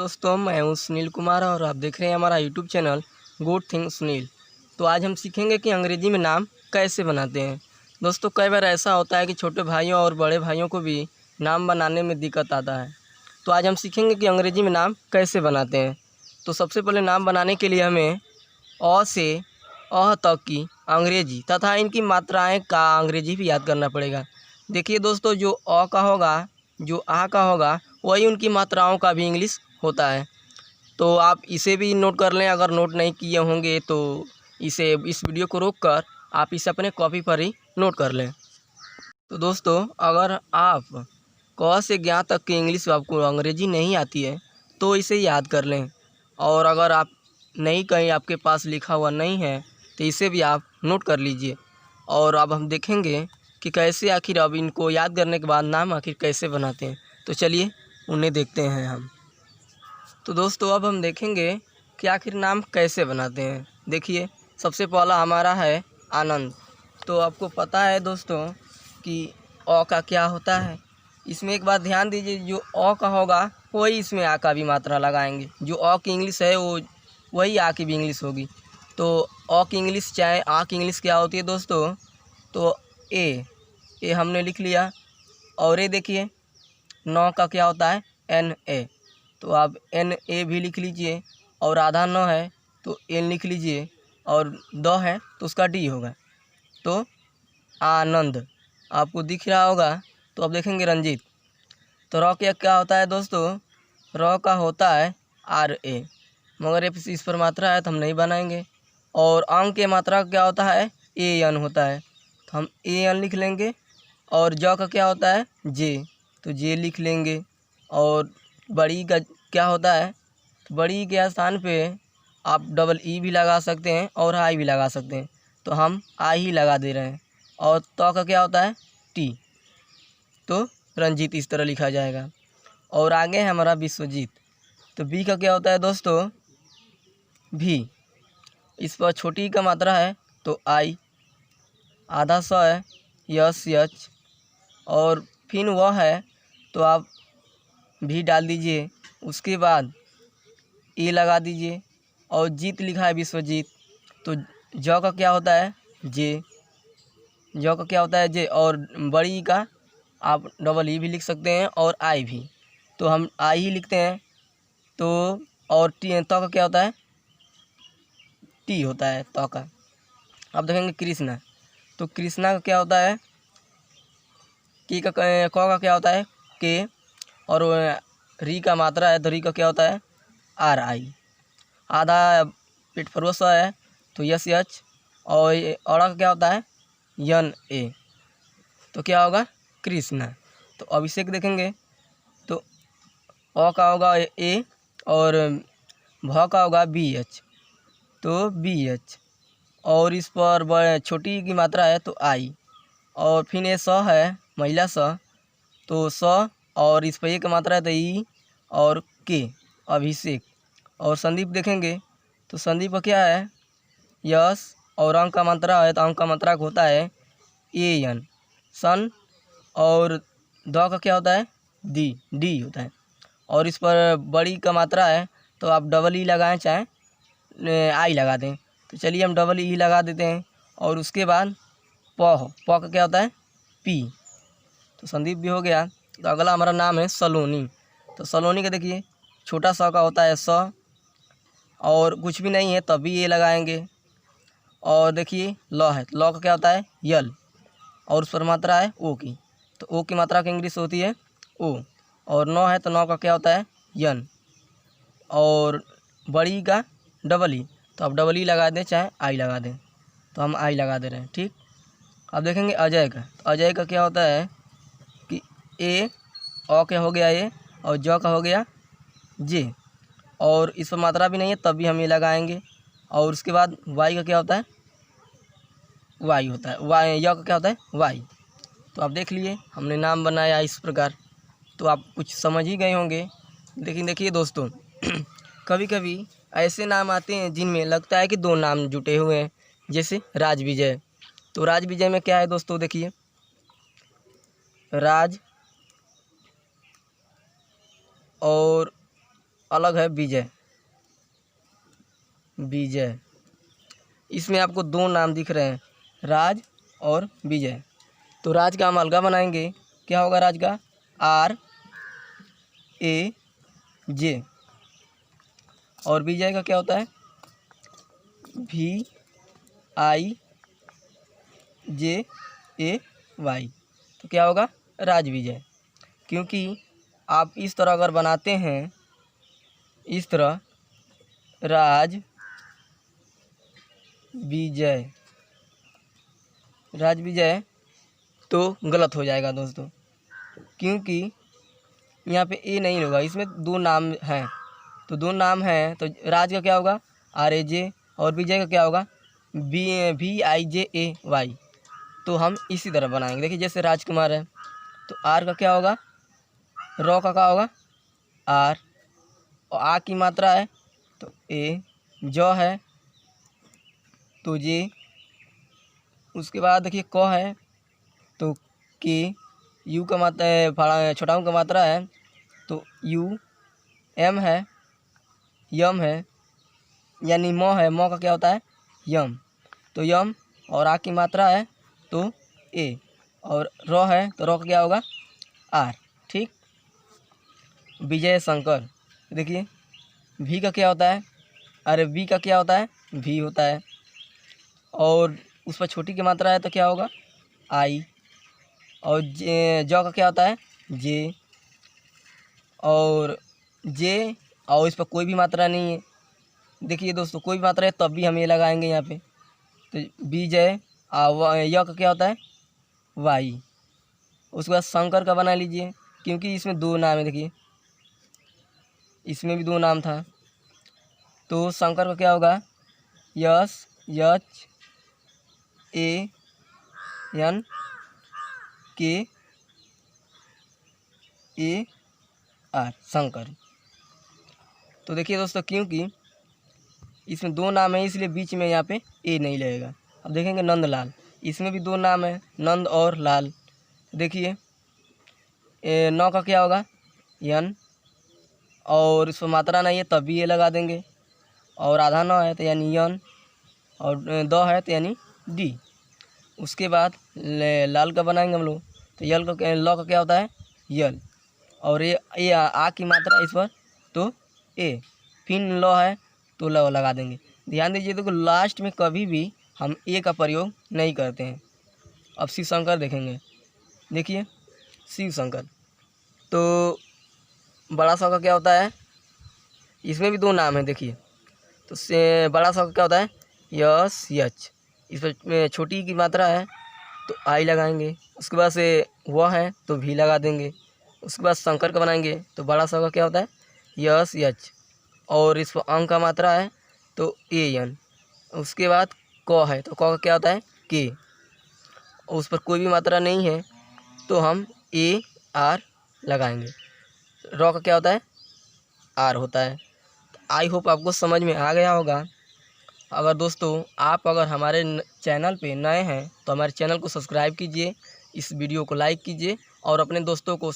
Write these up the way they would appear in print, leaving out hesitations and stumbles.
दोस्तों, मैं हूं सुनील कुमार और आप देख रहे हैं हमारा YouTube channel good thing Sunil. तो आज हम सीखेंगे कि अंग्रेजी में नाम कैसे बनाते हैं। दोस्तों, कई बार ऐसा होता है कि छोटे भाइयों और बड़े भाइयों को भी नाम बनाने में दिक्कत आता है। तो आज हम सीखेंगे कि अंग्रेजी में नाम कैसे बनाते हैं। तो सबसे पहले नाम बनाने के लिए हमें अ से अह तक की अंग्रेजी तथा इनकी मात्राएँ का अंग्रेजी भी याद करना पड़ेगा। देखिए दोस्तों, जो अ का होगा, जो आ का होगा, वही उनकी मात्राओं का भी इंग्लिश होता है। तो आप इसे भी नोट कर लें। अगर नोट नहीं किए होंगे तो इस वीडियो को रोक कर आप इसे अपने कॉपी पर ही नोट कर लें। तो दोस्तों, अगर आप क से ज्ञ तक की इंग्लिश आपको अंग्रेजी नहीं आती है तो इसे याद कर लें। और अगर आप नहीं, कहीं आपके पास लिखा हुआ नहीं है तो इसे भी आप नोट कर लीजिए। और अब हम देखेंगे कि कैसे आखिर अब इनको याद करने के बाद नाम आखिर कैसे बनाते हैं। तो चलिए उन्हें देखते हैं हम। तो दोस्तों, अब हम देखेंगे कि आखिर नाम कैसे बनाते हैं। देखिए, सबसे पहला हमारा है आनंद। तो आपको पता है दोस्तों कि अ का क्या होता है। इसमें एक बात ध्यान दीजिए, जो अ का होगा वही इसमें आ का भी मात्रा लगाएंगे। जो अ की इंग्लिश है वो वही आ की भी इंग्लिश होगी। तो अ की इंग्लिश चाहे आ की इंग्लिश क्या होती है दोस्तों, तो ए हमने लिख लिया। और ये देखिए, नौ का क्या होता है, एन ए। तो आप एन ए भी लिख लीजिए। और आधा नौ है तो एन लिख लीजिए। और द है तो उसका डी होगा। तो आनंद आपको दिख रहा होगा। तो अब देखेंगे रंजीत। तो र का क्या होता है दोस्तों, र का होता है आर ए, मगर ये इस पर मात्रा है तो हम नहीं बनाएंगे। और अंक के मात्रा का क्या होता है, ए एन होता है, तो हम ए एन लिख लेंगे। और ज का क्या होता है, जे, तो जे लिख लेंगे। और बड़ी का क्या होता है, तो बड़ी के स्थान पे आप डबल ई भी लगा सकते हैं और आई भी लगा सकते हैं। तो हम आई ही लगा दे रहे हैं। और त का क्या होता है, टी, तो रंजीत इस तरह लिखा जाएगा। और आगे है हमारा विश्वजीत। तो बी का क्या होता है दोस्तों, भी। इस पर छोटी ई का मात्रा है तो आई, आधा स है, यस यच, और फिर वह है तो आप भी डाल दीजिए। उसके बाद ए लगा दीजिए। और जीत लिखा है विश्वजीत, तो ज का क्या होता है, जे, ज का क्या होता है, जे। और बड़ी ई का आप डबल ई भी लिख सकते हैं और आई भी, तो हम आई ही लिखते हैं। तो और टी, त का क्या होता है, टी होता है त का। अब देखेंगे कृष्णा। तो कृष्णा का क्या होता है, की का क का क्या होता है, के। और री का मात्रा है तो री का क्या होता है, आर आई। आधा पेट फरोस है तो यस एच। और अड़ा का क्या होता है, यन ए, तो क्या होगा, कृष्णा। तो अभिषेक देखेंगे तो अ का होगा ए और भ का होगा बी एच, तो बी एच। और इस पर बड़े छोटी की मात्रा है तो आई। और फिर ये स है, महिला स, तो स। और इस पर एक मात्रा है तो ई और के, अभिषेक। और संदीप देखेंगे तो संदीप का क्या है, यस। और अंक का मात्रा है तो अंक का मात्रा होता है ए एन, सन। और द का क्या होता है, डी, डी होता है। और इस पर बड़ी का मात्रा है तो आप डबल ई लगाएं चाहे आई लगा दें। तो चलिए हम डबल ई लगा देते हैं। और उसके बाद प का क्या होता है, पी, तो संदीप भी हो गया। तो अगला हमारा नाम है सलोनी। तो सलोनी का देखिए, छोटा सा का होता है स, और कुछ भी नहीं है तब भी ये लगाएंगे। और देखिए ल है, तो ल का क्या होता है, यल। और उस पर मात्रा है ओ की, तो ओ की मात्रा की इंग्लिश होती है ओ। और नौ है तो नौ का क्या होता है, यन। और बड़ी का डबल ई, तो आप डबल ई लगा दें चाहे आई लगा दें, तो हम आई लगा दे रहे हैं, ठीक। अब देखेंगे अजय का। तो अजय का क्या होता है कि ए, अ के हो गया ए, और ज का हो गया जे। और इस पर मात्रा भी नहीं है तब भी हम ये लगाएंगे। और उसके बाद वाई का क्या होता है, वाई होता है, वाई। य का क्या होता है, वाई। तो आप देख लिए हमने नाम बनाया इस प्रकार। तो आप कुछ समझ ही गए होंगे। लेकिन देखिए दोस्तों, कभी कभी ऐसे नाम आते हैं जिनमें लगता है कि दो नाम जुटे हुए हैं, जैसे राजविजय। तो राजविजय में क्या है दोस्तों, देखिए, राज और अलग है विजय। विजय, इसमें आपको दो नाम दिख रहे हैं, राज और विजय। तो राज का हम अलगा बनाएंगे, क्या होगा राज का? RAJ। और विजय का क्या होता है? VIJAY। तो क्या होगा? राज विजय। क्योंकि आप इस तरह अगर बनाते हैं, इस तरह राज विजय, राज विजय, तो गलत हो जाएगा दोस्तों, क्योंकि यहाँ पे ए नहीं होगा, इसमें दो नाम हैं। तो दो नाम हैं तो राज का क्या होगा? RAJ, और विजय का क्या होगा? VIJAY। तो हम इसी तरह बनाएंगे। देखिए जैसे राजकुमार है तो आर का क्या होगा? रॉ का क्या होगा? R। और आ की मात्रा है तो A। जौ है तो J। उसके बाद देखिए क है तो K। यू का मात्रा छोटा का मात्रा है तो U। M है, यम है, यानी म है, म का क्या होता है? यम। तो यम, और आ की मात्रा है तो A, और रॉ है तो रॉ का क्या होगा? R। ठीक। विजय शंकर, देखिए भी का क्या होता है? अरे वी का क्या होता है? भी होता है। और उस पर छोटी की मात्रा है तो क्या होगा? I। और जौ का क्या होता है? J। और J, और इस पर कोई भी मात्रा नहीं है। देखिए दोस्तों कोई भी मात्रा है तब भी हम ये लगाएंगे यहाँ पे। तो विजय, य का क्या होता है? Y। उसके बाद शंकर का बना लीजिए, क्योंकि इसमें दो नाम है। देखिए इसमें भी दो नाम था, तो शंकर का क्या होगा? SHANKAR, शंकर। तो देखिए दोस्तों क्योंकि इसमें दो नाम है इसलिए बीच में यहाँ पे ए नहीं लगेगा। अब देखेंगे नंदलाल, इसमें भी दो नाम है, नंद और लाल। देखिए नौ का क्या होगा? यन, और इस पर मात्रा नहीं है तब भी ये लगा देंगे। और आधा नौ है तो यानी यन, और दो है तो यानी डी। उसके बाद लाल का बनाएंगे हम लोग, तो यल का लॉ का क्या होता है? यल, और ये आ की मात्रा इस पर तो ए, फिर लॉ है तो लॉ लगा देंगे। ध्यान दीजिए देखो लास्ट में कभी भी हम ए का प्रयोग नहीं करते हैं। अब शिव शंकर देखेंगे, देखिए शिव शंकर, तो बड़ा सा का क्या होता है? इसमें भी दो नाम है। देखिए तो से बड़ा सा का क्या होता है? यच। इस पर छोटी की मात्रा है तो आई लगाएंगे। उसके बाद से वह है तो भी लगा देंगे। उसके बाद शंकर का बनाएंगे तो बड़ा सा का क्या होता है? यच, और इस पर अंक का मात्रा है तो AN। उसके बाद क है तो क का क्या होता है? K। उस पर कोई भी मात्रा नहीं है तो हम AR लगाएंगे। रॉ का क्या होता है? R होता है। आई होप आपको समझ में आ गया होगा। अगर दोस्तों आप अगर हमारे चैनल पे नए हैं तो हमारे चैनल को सब्सक्राइब कीजिए, इस वीडियो को लाइक कीजिए और अपने दोस्तों के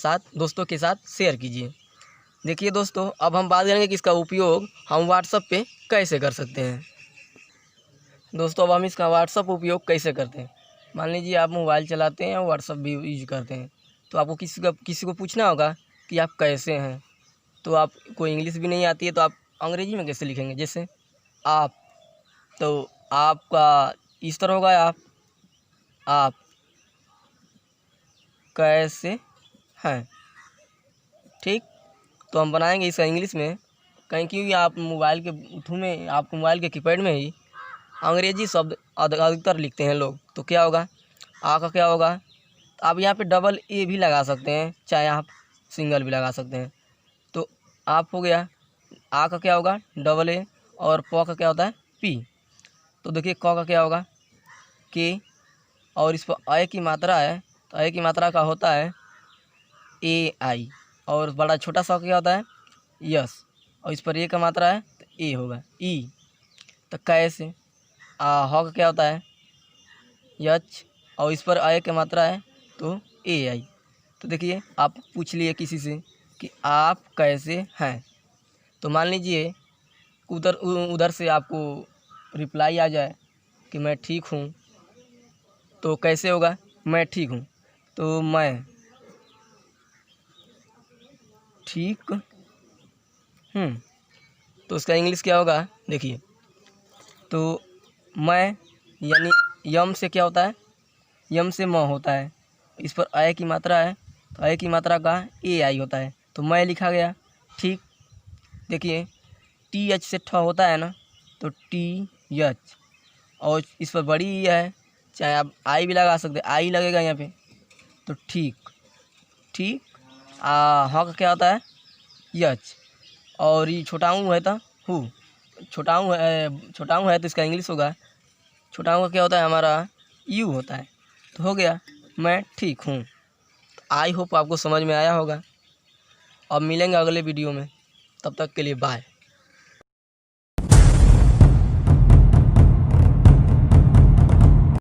साथ शेयर कीजिए। देखिए दोस्तों अब हम बात करेंगे कि इसका उपयोग हम व्हाट्सएप पे कैसे कर सकते हैं। दोस्तों अब हम इसका व्हाट्सएप उपयोग कैसे करते हैं। मान लीजिए आप मोबाइल चलाते हैं और व्हाट्सएप भी यूज करते हैं, तो आपको किसी को पूछना होगा कि आप कैसे हैं। तो आपको इंग्लिश भी नहीं आती है तो आप अंग्रेजी में कैसे लिखेंगे? जैसे आप, तो आपका इस तरह होगा आप कैसे हैं। ठीक। तो हम बनाएंगे इसका इंग्लिश में, कहीं क्योंकि आप मोबाइल के थ्रू में, आप मोबाइल के कीपैड में ही अंग्रेजी शब्द अधिकतर लिखते हैं लोग। तो क्या होगा? आ का क्या होगा? आप यहाँ पे डबल ए भी लगा सकते हैं, चाहे आप सिंगल भी लगा सकते हैं। तो आप हो गया। आ का क्या होगा? डबल ए, और प का क्या होता है? P। तो देखिए क का क्या होगा? K, और इस पर अय की मात्रा है तो अय की मात्रा का होता है AI, और बड़ा छोटा सा क्या होता है? यस, और इस पर ए का मात्रा है तो ए होगा E। तो कैसे ह का क्या होता है? यच, और इस पर अय की मात्रा है तो AI। तो देखिए आप पूछ लिए किसी से कि आप कैसे हैं, तो मान लीजिए उधर उधर से आपको रिप्लाई आ जाए कि मैं ठीक हूँ, तो कैसे होगा? मैं ठीक हूँ, तो मैं ठीक हूँ, तो उसका इंग्लिश क्या होगा? देखिए, तो मैं यानी यम से क्या होता है? यम से म होता है, इस पर अय की मात्रा है, तो अय की मात्रा का ए आई होता है, तो मैं लिखा गया ठीक। देखिए टी एच से ठ होता है ना, तो टी एच, और इस पर बड़ी ई है, चाहे आप आई भी लगा सकते, आई लगेगा यहाँ पे, तो ठीक। ठीक हाँ का क्या होता है? यच, और ये छोटा ऊ है तो हु, छोटा ऊ है तो इसका इंग्लिश होगा, छोटा ऊ का क्या होता है? हमारा यू होता है। तो हो गया मैं ठीक हूँ। आई होप आपको समझ में आया होगा। अब मिलेंगे अगले वीडियो में, तब तक के लिए बाय।